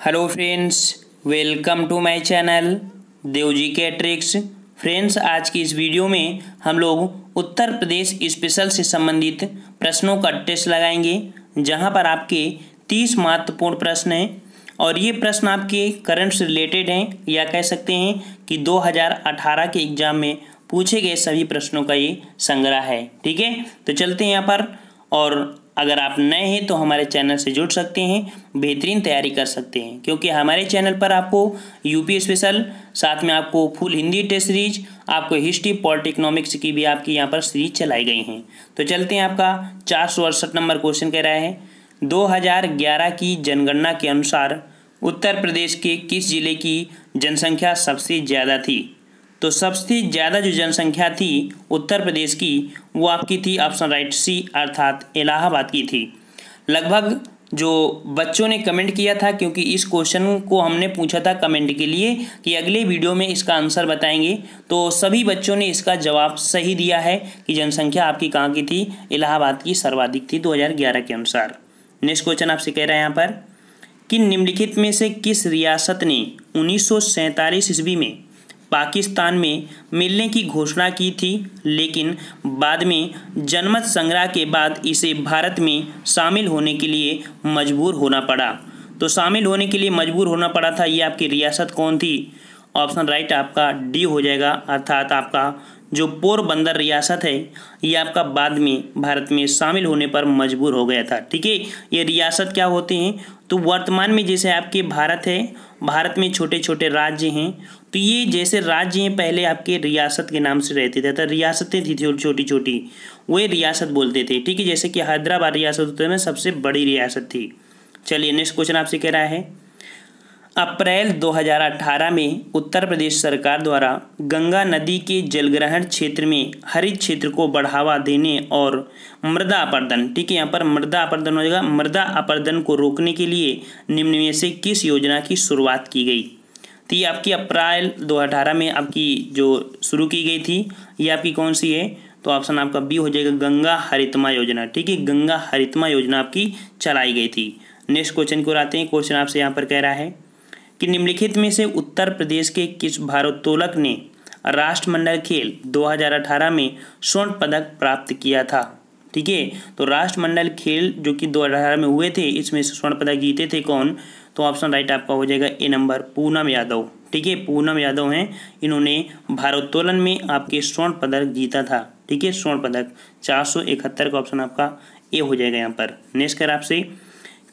Hello friends, welcome to my channel Devji के tricks. Friends, आज की इस वीडियो में हम लोग उत्तर प्रदेश स्पेशल से संबंधित प्रश्नों का टेस्ट लगाएंगे, जहां पर आपके 30 महत्वपूर्ण प्रश्न हैं और ये प्रश्न आपके करंट से रिलेटेड हैं, या कह सकते हैं कि 2018 के एग्जाम में पूछे गए सभी प्रश्नों का ये संग्रह है। ठीक है, तो चलते हैं यहाँ पर। और अगर आप नए हैं तो हमारे चैनल से जुड़ सकते हैं, बेहतरीन तैयारी कर सकते हैं, क्योंकि हमारे चैनल पर आपको यूपी स्पेशल, साथ में आपको फुल हिंदी टेस्ट सीरीज, आपको हिस्ट्री, पॉलिटी, इकोनॉमिक्स की भी आपकी यहाँ पर सीरीज चलाई गई हैं। तो चलते हैं, आपका 468 नंबर क्वेश्चन कह रहा है 2011 की जनगणना के अनुसार उत्तर प्रदेश के किस जिले की जनसंख्या सबसे ज़्यादा थी। तो सबसे ज़्यादा जो जनसंख्या थी उत्तर प्रदेश की, वो आपकी थी ऑप्शन राइट सी, अर्थात इलाहाबाद की थी। लगभग जो बच्चों ने कमेंट किया था, क्योंकि इस क्वेश्चन को हमने पूछा था कमेंट के लिए कि अगले वीडियो में इसका आंसर बताएंगे, तो सभी बच्चों ने इसका जवाब सही दिया है कि जनसंख्या आपकी कहाँ की थी, इलाहाबाद की सर्वाधिक थी 2011 के अनुसार। नेक्स्ट क्वेश्चन आपसे कह रहा है यहाँ पर कि निम्नलिखित में से किस रियासत ने 1947 ईस्वी में पाकिस्तान में मिलने की घोषणा की थी, लेकिन बाद में जनमत संग्रह के बाद इसे भारत में शामिल होने के लिए मजबूर होना पड़ा। तो शामिल होने के लिए मजबूर होना पड़ा था, ये आपकी रियासत कौन थी? ऑप्शन राइट आपका डी हो जाएगा, अर्थात आपका जो पोरबंदर रियासत है, ये आपका बाद में भारत में शामिल होने पर मजबूर हो गया था। ठीक है, ये रियासत क्या होते हैं? तो वर्तमान में जैसे आपके भारत है, भारत में छोटे छोटे राज्य हैं, तो ये जैसे राज्य हैं पहले आपके रियासत के नाम से रहते थे, तो रियासतें थी छोटी छोटी, वही रियासत बोलते थे। ठीक है, जैसे कि हैदराबाद रियासत उत्तर में सबसे बड़ी रियासत थी। चलिए नेक्स्ट क्वेश्चन आपसे कह रहा है अप्रैल 2018 में उत्तर प्रदेश सरकार द्वारा गंगा नदी के जलग्रहण क्षेत्र में हरित क्षेत्र को बढ़ावा देने और मृदा अपरदन, ठीक है, यहाँ पर मृदा अपरदन हो जाएगा, मृदा अपरदन को रोकने के लिए निम्न में से किस योजना की शुरुआत की गई? तो ये आपकी अप्रैल 2018 में आपकी जो शुरू की गई थी, ये आपकी कौन सी है? तो ऑप्शन आपका बी हो जाएगा, गंगा हरितमा योजना। ठीक है, गंगा हरितमा योजना आपकी चलाई गई थी। नेक्स्ट क्वेश्चन को आते हैं। क्वेश्चन आपसे यहाँ पर कह रहा है कि निम्नलिखित में से उत्तर प्रदेश के किस भारोत्तोलक ने राष्ट्रमंडल खेल 2018 में स्वर्ण पदक प्राप्त किया था? ठीक है, तो राष्ट्रमंडल खेल जो कि 2018 में हुए थे, इसमें से स्वर्ण पदक जीते थे कौन? तो ऑप्शन राइट आपका हो जाएगा ए नंबर, पूनम यादव। ठीक है, पूनम यादव हैं, इन्होंने भारोत्तोलन में आपके स्वर्ण पदक जीता था। ठीक है, स्वर्ण पदक 471 का ऑप्शन आपका ए हो जाएगा यहाँ पर। नेक्स्ट कर आपसे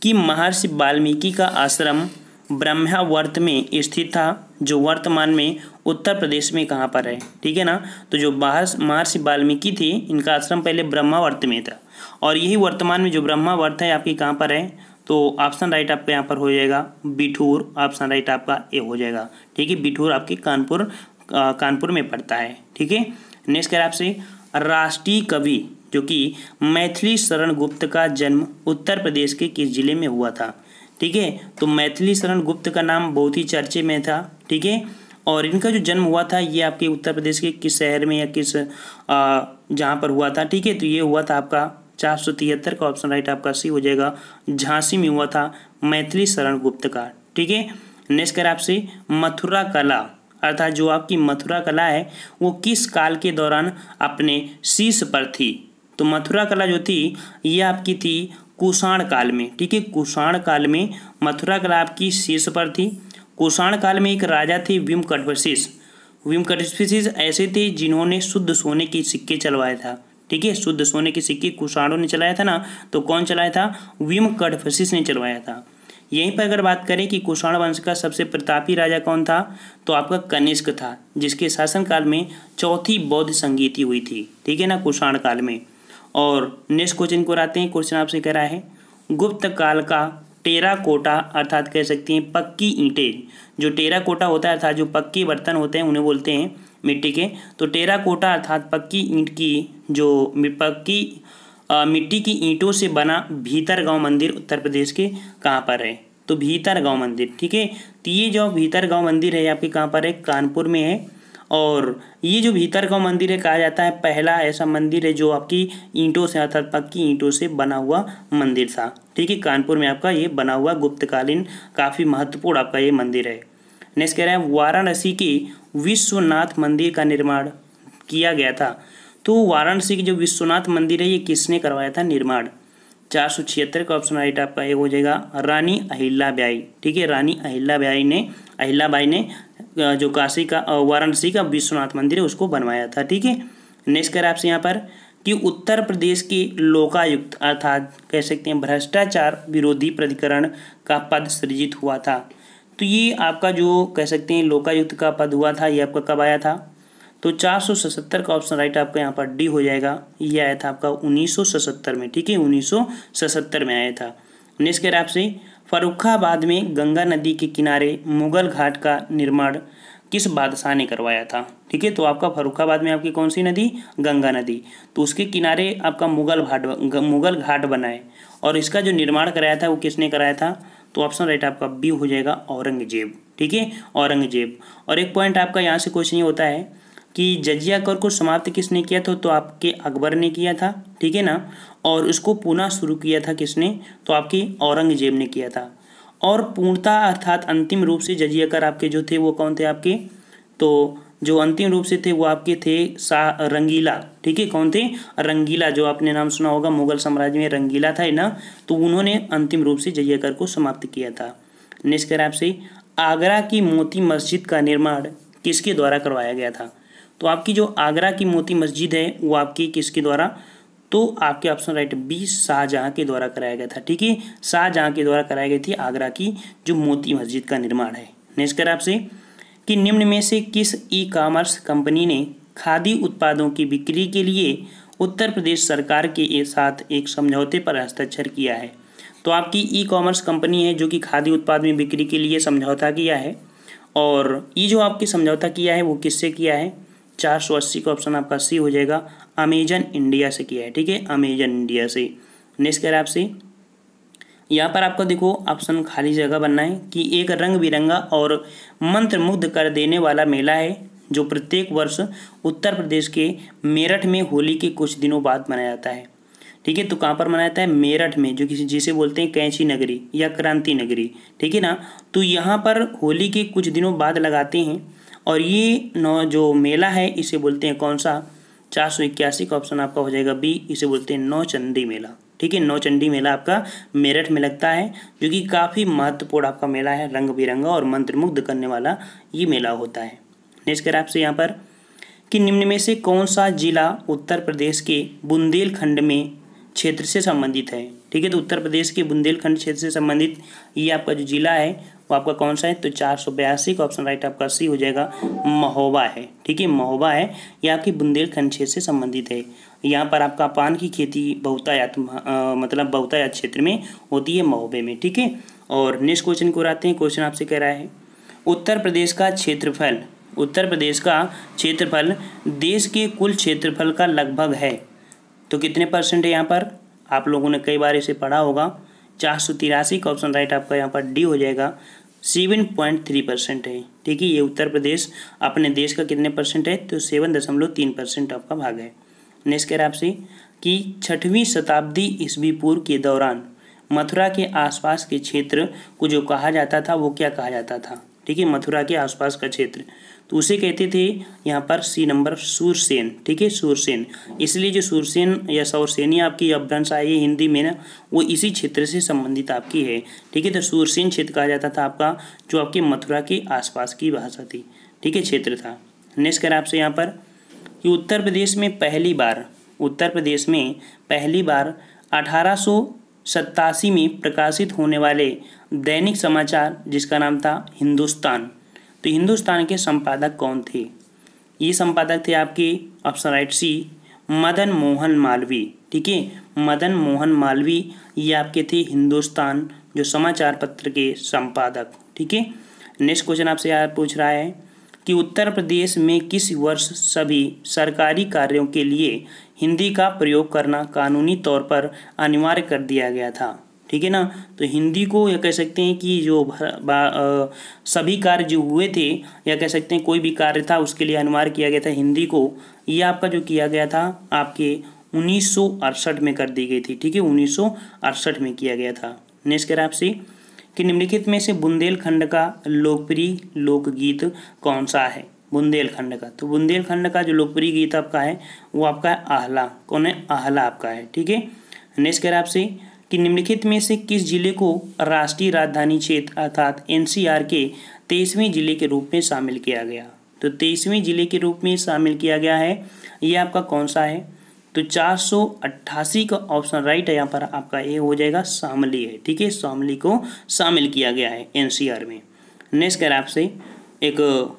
कि महर्षि वाल्मीकि का आश्रम ब्रह्मावर्त में स्थित था, जो वर्तमान में उत्तर प्रदेश में कहाँ पर है? ठीक है ना, तो जो महर्षि वाल्मीकि थे, इनका आश्रम पहले ब्रह्मावर्त में था, और यही वर्तमान में जो ब्रह्मावर्त है आपकी कहाँ पर है? तो ऑप्शन राइट आपका यहाँ पर हो जाएगा बिठूर, ऑप्शन राइट आपका ए हो जाएगा। ठीक है, बिठूर आपके कानपुर में पड़ता है। ठीक है, नेक्स्ट कर आपसे राष्ट्रीय कवि जो कि मैथिली शरण गुप्त का जन्म उत्तर प्रदेश के किस जिले में हुआ था? ठीक है, तो मैथिली शरण गुप्त का नाम बहुत ही चर्चे में था। ठीक है, और इनका जो जन्म हुआ था ये आपके उत्तर प्रदेश के किस शहर में या किस जहाँ पर हुआ था? ठीक है, तो ये हुआ था आपका 473 का ऑप्शन राइट आपका सी हो जाएगा, झांसी में हुआ था मैथिली शरण गुप्त का। ठीक है, नेक्स्ट कर आपसे मथुरा कला, अर्थात जो आपकी मथुरा कला है वो किस काल के दौरान अपने शीर्ष पर थी? तो मथुरा कला जो थी ये आपकी थी कुषाण काल में। ठीक है, कुषाण काल में मथुरा कला आपकी शीर्ष पर थी। कुषाण काल में एक राजा थे विमकटवशिष। विमकटवशिष ऐसे थे जिन्होंने शुद्ध सोने के सिक्के चलवाया था। ठीक है, शुद्ध सोने के सिक्के कुषाणों ने चलाया था ना, तो कौन चलाया था? विमकटवशिष ने चलवाया था। यहीं पर अगर बात करें कि कुषाण वंश का सबसे प्रतापी राजा कौन था, तो आपका कनिष्क था, जिसके शासनकाल में चौथी बौद्ध संगीति हुई थी। ठीक है ना, कुषाण काल में। और नेक्स्ट क्वेश्चन को आते हैं। क्वेश्चन आपसे कह रहा है गुप्त काल का टेराकोटा, अर्थात कह सकते हैं पक्की ईंटें, जो टेराकोटा होता है अर्थात जो पक्के बर्तन होते हैं उन्हें बोलते हैं मिट्टी के, तो टेराकोटा अर्थात पक्की ईंट की जो पक्की मिट्टी की ईंटों से बना भीतरगांव मंदिर उत्तर प्रदेश के कहाँ पर है? तो भीतरगांव मंदिर। ठीक है, तो ये जो भीतरगांव मंदिर है आपके कहाँ पर है? कानपुर में है। और ये जो भीतर का मंदिर है कहा जाता है पहला ऐसा मंदिर है जो आपकी ईंटों से अर्थात पक्की ईंटों से बना हुआ मंदिर था। ठीक है, कानपुर में आपका ये बना हुआ गुप्तकालीन काफ़ी महत्वपूर्ण आपका ये मंदिर है। नेक्स्ट कह रहा है वाराणसी के विश्वनाथ मंदिर का निर्माण किया गया था। तो वाराणसी की जो विश्वनाथ मंदिर है ये किसने करवाया था निर्माण? 476 का ऑप्शन राइट आपका ये हो जाएगा रानी अहिल्याबाई। ठीक है, रानी अहिल्याबाई ने जो काशी का वाराणसी का विश्वनाथ मंदिर है उसको बनवाया था। ठीक है, नेक्स्ट कर आपसे यहाँ पर कि उत्तर प्रदेश के लोकायुक्त अर्थात कह सकते हैं भ्रष्टाचार विरोधी प्राधिकरण का पद सृजित हुआ था। तो ये आपका जो कह सकते हैं लोकायुक्त का पद हुआ था ये आपका कब आया था? तो 477 का ऑप्शन राइट आपका यहाँ पर डी हो जाएगा। ये आया था आपका 1977 में। ठीक है, 1977 में आया था। नेक्स्ट कह रहा है आपसे फर्रुखाबाद में गंगा नदी के किनारे मुगल घाट का निर्माण किस बादशाह ने करवाया था? ठीक है, तो आपका फर्रुखाबाद में आपकी कौन सी नदी? गंगा नदी। तो उसके किनारे आपका मुगल घाट बना है और इसका जो निर्माण कराया था वो किसने कराया था? तो ऑप्शन राइट आपका बी हो जाएगा औरंगजेब। ठीक है, औरंगजेब। और एक पॉइंट आपका यहाँ से क्वेश्चन ये होता है कि जजिया कर को समाप्त किसने किया था? तो आपके अकबर ने किया था। ठीक है ना, और उसको पुनः शुरू किया था किसने? तो आपकी औरंगजेब ने किया था। और पूर्णतः अर्थात अंतिम रूप से जजिया कर आपके जो थे वो कौन थे आपके? तो जो अंतिम रूप से थे वो आपके थे शाह रंगीला। ठीक है, कौन थे? रंगीला, जो आपने नाम सुना होगा मुगल साम्राज्य में रंगीला था ना, तो उन्होंने अंतिम रूप से जजिया कर को समाप्त किया था। नेक्स्ट कर आपसे आगरा की मोती मस्जिद का निर्माण किसके द्वारा करवाया गया था? तो आपकी जो आगरा की मोती मस्जिद है वो आपकी किसके द्वारा? तो आपके ऑप्शन राइट बी शाहजहां के द्वारा कराया गया था। ठीक है, शाहजहां के द्वारा कराई गई थी आगरा की जो मोती मस्जिद का निर्माण है। नेक्स्ट कर आपसे कि निम्न में से किस ई कॉमर्स कंपनी ने खादी उत्पादों की बिक्री के लिए उत्तर प्रदेश सरकार के साथ एक समझौते पर हस्ताक्षर किया है? तो आपकी ई कॉमर्स कंपनी है जो कि खादी उत्पाद में बिक्री के लिए समझौता किया है। और ये जो आपकी समझौता किया है वो किससे किया है? 480 का ऑप्शन आपका सी हो जाएगा। अमेजन इंडिया से किया है। ठीक है, अमेजन इंडिया से। नेक्स्ट कह रहा है आपसे यहाँ पर आपको देखो ऑप्शन खाली जगह बनना है कि एक रंग बिरंगा और मंत्रमुग्ध कर देने वाला मेला है जो प्रत्येक वर्ष उत्तर प्रदेश के मेरठ में होली के कुछ दिनों बाद मनाया जाता है। ठीक है, तो कहाँ पर मनाया जाता है? मेरठ में, जो किसी जिसे बोलते हैं कैंची नगरी या क्रांति नगरी। ठीक है ना, तो यहाँ पर होली के कुछ दिनों बाद लगाते हैं और ये जो मेला है इसे बोलते हैं कौन सा? 481 का ऑप्शन आपका हो जाएगा बी, इसे बोलते हैं नौचंडी मेला। ठीक है, नौचंडी मेला आपका मेरठ में लगता है जो कि काफ़ी महत्वपूर्ण आपका मेला है, रंग बिरंगा और मंत्रमुग्ध करने वाला ये मेला होता है। नेक्स्ट कर आपसे यहाँ पर कि निम्न में से कौन सा जिला उत्तर प्रदेश के बुंदेलखंड में क्षेत्र से संबंधित है? ठीक है, तो उत्तर प्रदेश के बुंदेलखंड क्षेत्र से संबंधित ये आपका जो जिला है वो आपका कौन सा है? तो 482 का ऑप्शन राइट आपका सी हो जाएगा। महोबा है। ठीक है, महोबा है, ये आपकी बुंदेलखंड क्षेत्र से संबंधित है। यहाँ पर आपका पान की खेती बहुतायत मतलब बहुतायत क्षेत्र में होती है, महोबे में। ठीक है, और नेक्स्ट क्वेश्चन को आते हैं। क्वेश्चन आपसे कह रहा है उत्तर प्रदेश का क्षेत्रफल देश के कुल क्षेत्रफल का लगभग है, तो कितने परसेंट है? यहाँ पर आप लोगों ने कई बार इसे पढ़ा होगा। 483 का ऑप्शन राइट आपका यहाँ पर डी हो जाएगा। 7.3% है। ठीक है, ये उत्तर प्रदेश अपने देश का कितने परसेंट है? तो 7.3% आपका भाग है। नेक्स्ट कह रहा है आपसे कि 6वीं शताब्दी ईस्वी पूर्व के दौरान मथुरा के आसपास के क्षेत्र को जो कहा जाता था वो क्या कहा जाता था? ठीक है, मथुरा के आसपास का क्षेत्र तो उसे कहते थे यहाँ पर सी नंबर सूरसेन। ठीक है, सूरसेन, इसलिए जो सूरसेन या सौरसेनी आपकी अपभ्रंश आई है हिंदी में ना, वो इसी क्षेत्र से संबंधित आपकी है। ठीक है, तो सूरसेन क्षेत्र कहा जाता था आपका जो आपके मथुरा के आसपास की भाषा थी। ठीक है, क्षेत्र था। नेक्स्ट कर आपसे यहाँ पर कि उत्तर प्रदेश में पहली बार 1887 में प्रकाशित होने वाले दैनिक समाचार जिसका नाम था हिंदुस्तान, तो हिंदुस्तान के संपादक कौन थे? ये संपादक थे आपके ऑप्शन राइट सी मदन मोहन मालवीय। ठीक है, मदन मोहन मालवीय ये आपके थे हिंदुस्तान जो समाचार पत्र के संपादक। ठीक है, नेक्स्ट क्वेश्चन आपसे यार पूछ रहा है कि उत्तर प्रदेश में किस वर्ष सभी सरकारी कार्यों के लिए हिंदी का प्रयोग करना कानूनी तौर पर अनिवार्य कर दिया गया था? ठीक है ना। तो हिंदी को या कह सकते हैं कि जो सभी कार्य जो हुए थे या कह सकते हैं कोई भी कार्य था उसके लिए अनुवाद किया गया था हिंदी को, ये आपका जो किया गया था आपके 1968 में कर दी गई थी। ठीक है, 1968 में किया गया था। नेक्स्ट कह आपसे कि निम्नलिखित में से बुंदेलखंड का लोकप्रिय लोकगीत कौन सा है। बुंदेलखंड का, तो बुंदेलखंड का जो लोकप्रिय गीत आपका है वो आपका है आहला। कौन है? आहला आपका है। ठीक है। नेक्स्ट कह आपसे कि निम्नलिखित में से किस जिले को राष्ट्रीय राजधानी क्षेत्र अर्थात एनसीआर के 23वें जिले के रूप में शामिल किया गया। तो 23वें जिले के रूप में शामिल किया गया है, ये आपका कौन सा है? तो 488 का ऑप्शन राइट है। यहाँ पर आपका ए हो जाएगा शामली है। ठीक है, शामली को शामिल किया गया है एनसीआर में। नेक्स्ट कह रहा है आपसे एक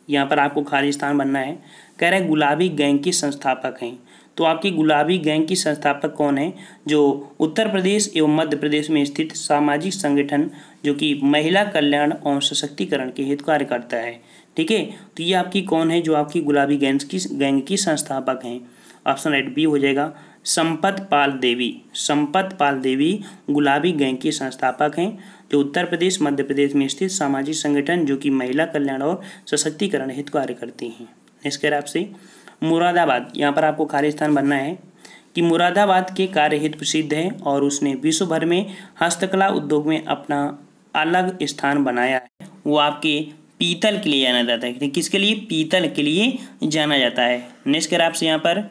यहाँ पर आपको खाली स्थान बनना है। कह रहा है गुलाबी गैंग की संस्थापक हैं। तो आपकी गुलाबी गैंग की संस्थापक कौन है? जो उत्तर प्रदेश एवं मध्य प्रदेश में स्थित सामाजिक संगठन जो कि महिला कल्याण एवं सशक्तिकरण के हित कार्य करता है। ठीक है, तो ये आपकी कौन है जो आपकी गुलाबी गैंग की संस्थापक हैं? ऑप्शन राइट बी हो जाएगा संपत पाल देवी। संपत पाल देवी गुलाबी गैंग की संस्थापक हैं जो उत्तर प्रदेश मध्य प्रदेश में स्थित सामाजिक संगठन जो कि महिला कल्याण और सशक्तिकरण हित कार्य करती हैं। नेक्स्ट कह रहा है आपसे मुरादाबाद, यहाँ पर आपको खाली स्थान बनना है कि मुरादाबाद के कार्य हित प्रसिद्ध है और उसने विश्व भर में हस्तकला उद्योग में अपना अलग स्थान बनाया है। वो आपके पीतल के लिए जाना जाता है। किसके लिए? पीतल के लिए जाना जाता है। नेक्स्ट कह रहा है आपसे यहाँ पर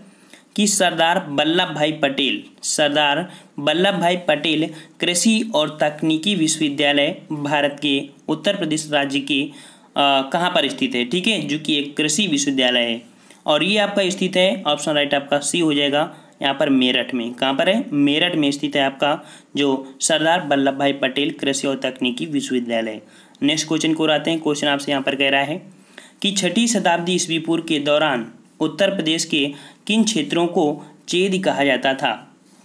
कि सरदार वल्लभ भाई पटेल, सरदार वल्लभ भाई पटेल कृषि और तकनीकी विश्वविद्यालय भारत के उत्तर प्रदेश राज्य के कहाँ पर स्थित है? ठीक है, जो कि एक कृषि विश्वविद्यालय है और ये आपका स्थित है, ऑप्शन राइट आपका सी हो जाएगा यहाँ पर मेरठ में। कहाँ पर है? मेरठ में स्थित है आपका जो सरदार वल्लभ भाई पटेल कृषि और तकनीकी विश्वविद्यालय। नेक्स्ट क्वेश्चन को आते हैं। क्वेश्चन आपसे यहाँ पर कह रहा है कि 6ठी शताब्दी ईस्वी पूर्व के दौरान उत्तर प्रदेश के किन क्षेत्रों को चेदी कहा जाता था?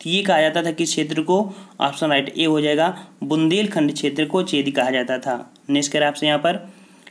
तो ये कहा जाता था किस क्षेत्र को? ऑप्शन राइट ए हो जाएगा बुंदेलखंड क्षेत्र को चेदी कहा जाता था। नेक्स्ट कह आपसे यहाँ पर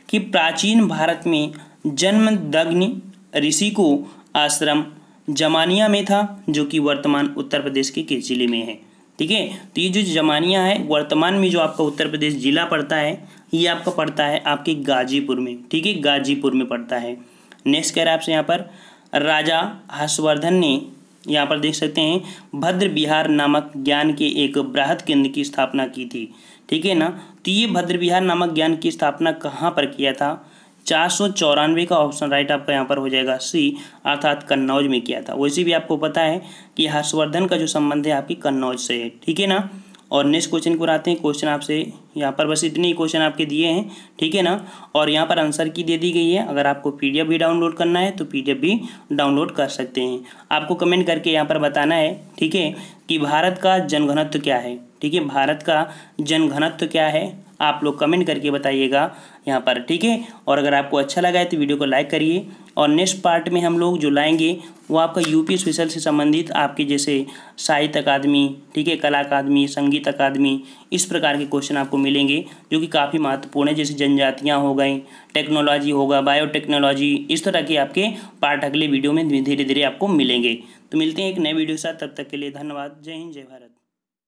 कि प्राचीन भारत में जन्मदग्नि ऋषि को आश्रम जमानिया में था जो कि वर्तमान उत्तर प्रदेश के किस जिले में है? ठीक है, तो ये जो जमानिया है वर्तमान में जो आपका उत्तर प्रदेश जिला पड़ता है ये आपका पड़ता है आपके गाजीपुर में। ठीक है, गाजीपुर में पड़ता है। नेक्स्ट कह रहा है आपसे यहाँ पर राजा हर्षवर्धन ने यहाँ पर देख सकते हैं भद्र विहार नामक ज्ञान के एक बृहद केंद्र की स्थापना की थी। ठीक है ना, तो ये भद्र विहार नामक ज्ञान की स्थापना कहाँ पर किया था? 494 का ऑप्शन राइट आपका यहाँ पर हो जाएगा सी, अर्थात कन्नौज में किया था। वैसे भी आपको पता है कि हर्षवर्धन का जो संबंध है आपकी कन्नौज से है। ठीक है ना। और नेक्स्ट क्वेश्चन को आते हैं। क्वेश्चन आपसे यहाँ पर बस इतने ही क्वेश्चन आपके दिए हैं। ठीक है ना, और यहाँ पर आंसर की दे दी गई है। अगर आपको पीडीएफ भी डाउनलोड करना है तो पीडीएफ भी डाउनलोड कर सकते हैं। आपको कमेंट करके यहाँ पर बताना है, ठीक है, कि भारत का जनघनत्व क्या है। ठीक है, भारत का जनघनत्व क्या है आप लोग कमेंट करके बताइएगा यहाँ पर। ठीक है, और अगर आपको अच्छा लगा है तो वीडियो को लाइक करिए। और नेक्स्ट पार्ट में हम लोग जो लाएंगे वो आपका यूपी स्पेशल से संबंधित आपके जैसे साहित्य अकादमी, ठीक है, कला अकादमी, संगीत अकादमी, इस प्रकार के क्वेश्चन आपको मिलेंगे जो कि काफ़ी महत्वपूर्ण है। जैसे जनजातियाँ हो गई, टेक्नोलॉजी होगा, बायोटेक्नोलॉजी, इस तरह के आपके पार्ट अगले वीडियो में धीरे धीरे आपको मिलेंगे। तो मिलते हैं एक नए वीडियो के साथ, तब तक के लिए धन्यवाद। जय हिंद, जय भारत।